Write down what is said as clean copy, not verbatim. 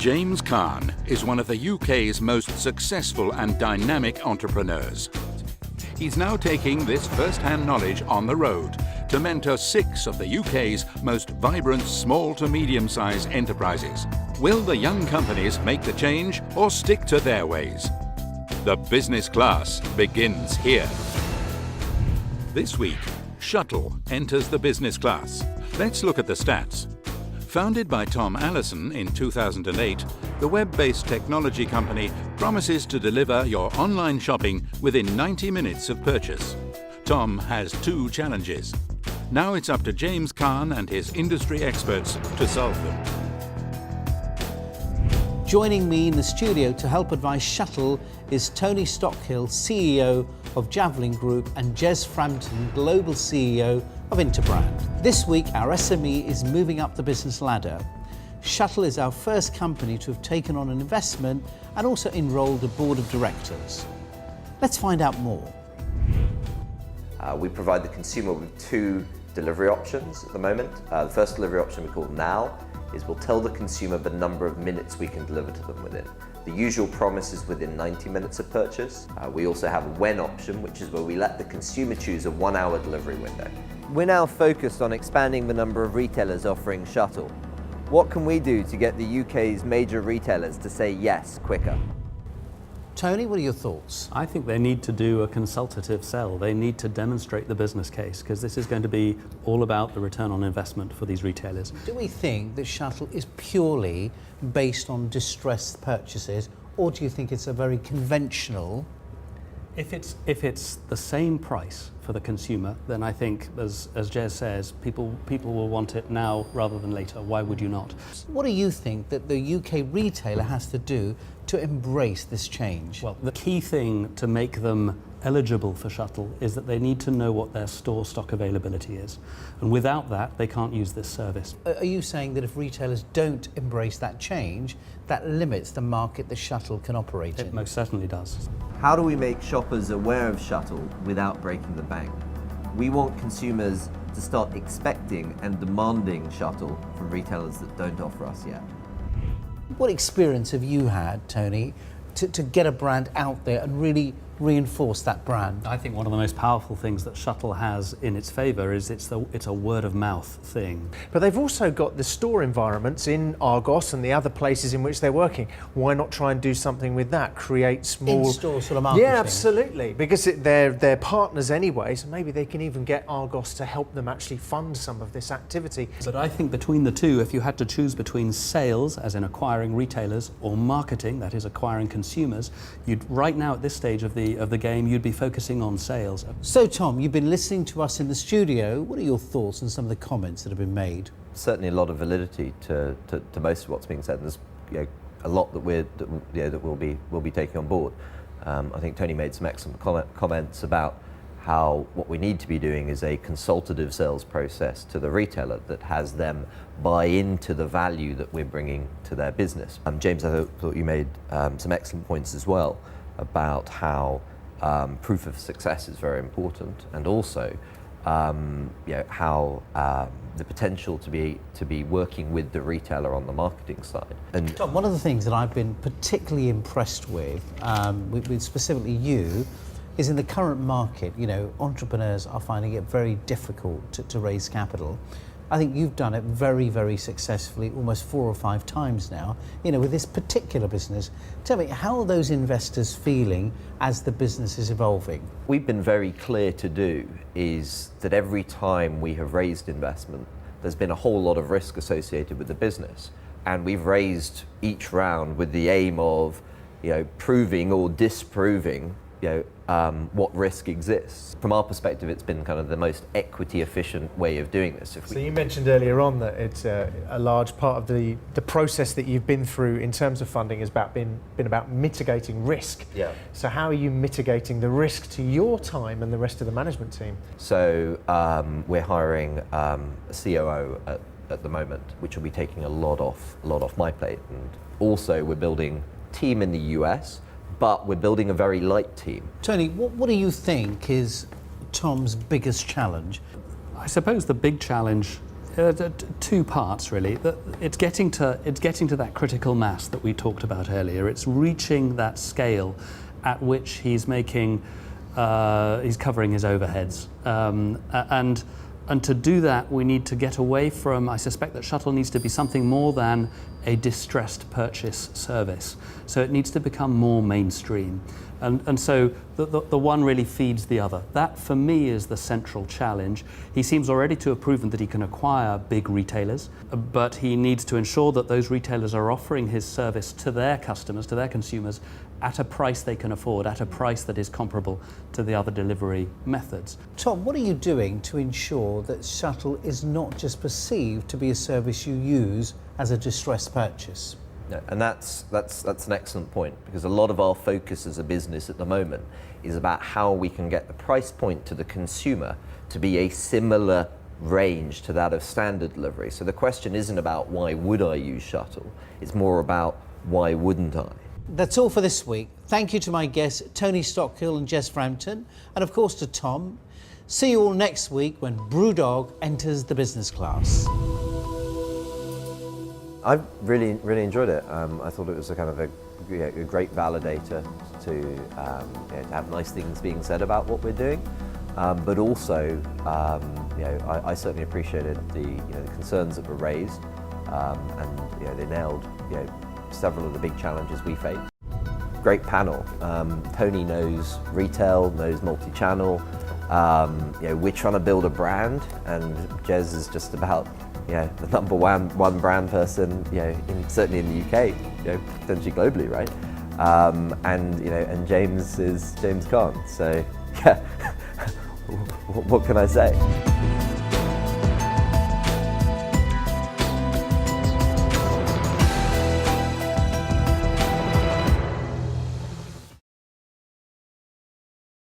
James Caan is one of the UK's most successful and dynamic entrepreneurs. He's now taking this first-hand knowledge on the road to mentor 6 of the UK's most vibrant small to medium-sized enterprises. Will the young companies make the change or stick to their ways? The business class begins here. This week, Shutl enters the business class. Let's look at the stats. Founded by Tom Allason in 2008, the web-based technology company promises to deliver your online shopping within 90 minutes of purchase. Tom has 2 challenges. Now it's up to James Caan and his industry experts to solve them. Joining me in the studio to help advise Shutl is Tony Stockhill, CEO of Javelin Group, and Jez Frampton, Global CEO of Interbrand. This week, our SME is moving up the business ladder. Shutl is our first company to have taken on an investment and also enrolled a board of directors. Let's find out more. We provide the consumer with 2 delivery options at the moment. The first delivery option we call Now is we'll tell the consumer the number of minutes we can deliver to them within. The usual promise is within 90 minutes of purchase. We also have a When option, which is where we let the consumer choose a 1-hour delivery window. We're now focused on expanding the number of retailers offering Shutl. What can we do to get the UK's major retailers to say yes quicker? Tony, what are your thoughts? I think they need to do a consultative sell. They need to demonstrate the business case, because this is going to be all about the return on investment for these retailers. Do we think that Shutl is purely based on distressed purchases, or do you think it's a very conventional? If it's the same price for the consumer, then I think, as Jez says, people will want it now rather than later. Why would you not? What do you think that the UK retailer has to do to embrace this change? Well, the key thing to make them eligible for Shutl is that they need to know what their store stock availability is. And without that, they can't use this service. Are you saying that if retailers don't embrace that change, that limits the market that Shutl can operate in? It most certainly does. How do we make shoppers aware of Shutl without breaking the bank? We want consumers to start expecting and demanding Shutl from retailers that don't offer us yet. What experience have you had, Tony, to get a brand out there and really reinforce that brand? I think one of the most powerful things that Shutl has in its favour is it's a word of mouth thing. But they've also got the store environments in Argos and the other places in which they're working. Why not try and do something with that? Create small in-store sort of marketing. Yeah, absolutely. Because they're partners anyway, so maybe they can even get Argos to help them actually fund some of this activity. But I think between the two, if you had to choose between sales, as in acquiring retailers, or marketing, that is acquiring consumers, you'd right now at this stage of the game, you'd be focusing on sales. So Tom, you've been listening to us in the studio. What are your thoughts on some of the comments that have been made? Certainly a lot of validity to most of what's being said. There's a lot that we'll be taking on board. I think Tony made some excellent comments about how what we need to be doing is a consultative sales process to the retailer that has them buy into the value that we're bringing to their business. James, I thought you made some excellent points as well about how proof of success is very important, and also how the potential to be working with the retailer on the marketing side. And Tom, one of the things that I've been particularly impressed with specifically you, is in the current market, entrepreneurs are finding it very difficult to raise capital. I think you've done it very, very successfully, almost 4 or 5 times now, with this particular business. Tell me, how are those investors feeling as the business is evolving? we've been very clear to do is that every time we have raised investment, there's been a whole lot of risk associated with the business. And we've raised each round with the aim of, proving or disproving, what risk exists. From our perspective, it's been kind of the most equity efficient way of doing this. So you mentioned earlier on that it's a large part of the process that you've been through in terms of funding has been about mitigating risk. Yeah. So how are you mitigating the risk to your time and the rest of the management team? So we're hiring a COO at the moment, which will be taking a lot off my plate. And also we're building a team in the US, but we're building a very light team. Tony, what do you think is Tom's biggest challenge? I suppose the big challenge Two parts really. It's getting to that critical mass that we talked about earlier. It's reaching that scale at which he's making he's covering his overheads, and to do that we need to get away from. I suspect that Shutl needs to be something more than a distressed purchase service. So it needs to become more mainstream. And so the one really feeds the other. That, for me, is the central challenge. He seems already to have proven that he can acquire big retailers, but he needs to ensure that those retailers are offering his service to their customers, to their consumers, at a price they can afford, at a price that is comparable to the other delivery methods. Tom, what are you doing to ensure that Shutl is not just perceived to be a service you use as a distressed purchase? No, and that's an excellent point, because a lot of our focus as a business at the moment is about how we can get the price point to the consumer to be a similar range to that of standard delivery. So the question isn't about why would I use Shutl, it's more about why wouldn't I? That's all for this week. Thank you to my guests Tony Stockhill and Jez Frampton, and of course to Tom. See you all next week when Brewdog enters the business class. I've really enjoyed it. I thought it was a kind of a great validator to have nice things being said about what we're doing, but also I certainly appreciated the concerns that were raised, and they nailed several of the big challenges we face. Great panel. Tony knows retail, knows multi-channel. We're trying to build a brand, and Jez is just about the number one brand person, certainly in the UK, potentially globally, right? And James is James Caan. So, what can I say?